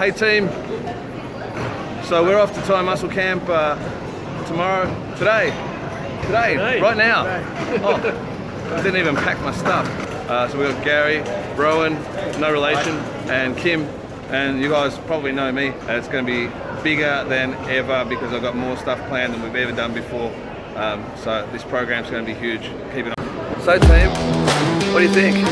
Hey team, so we're off to Thai muscle camp today, right now. Oh, I didn't even pack my stuff. So we've got Garry, Rowan, no relation, and Kim, and you guys probably know me. It's going to be bigger than ever because I've got more stuff planned than we've ever done before. So this program's going to be huge. Keep it on. So team, what do you think?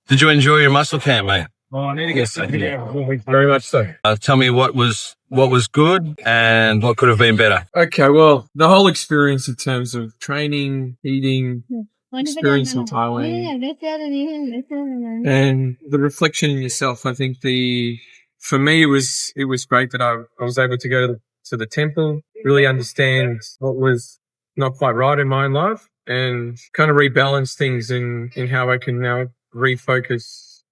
Did you enjoy your muscle camp, mate? Oh, I need to get some. Yeah, very much so. Tell me what was good and what could have been better. Okay, well, the whole experience in terms of training, eating, experience in Thailand, and the reflection in yourself. I think for me it was great that I was able to go to the temple, really understand what was not quite right in my own life, and kind of rebalance things in how I can now refocus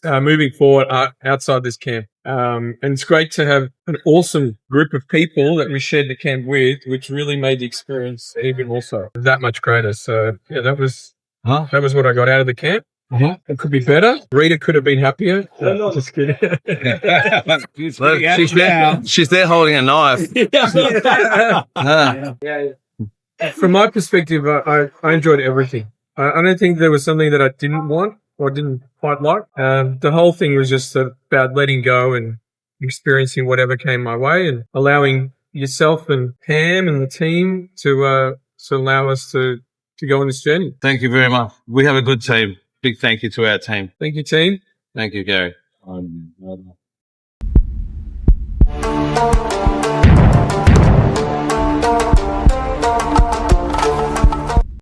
moving forward outside this camp. And it's great to have an awesome group of people that we shared the camp with, which really made the experience even also that much greater. So yeah, that was what I got out of the camp. It could be better. Rita could have been happier. Just kidding. She's there holding a knife. From my perspective, I enjoyed everything. I don't think there was something that I didn't want or didn't quite like. The whole thing was just about letting go and experiencing whatever came my way and allowing yourself and Pam and the team to allow us to go on this journey. Thank you very much. We have a good team. Big thank you to our team. Thank you, team. Thank you, Garry.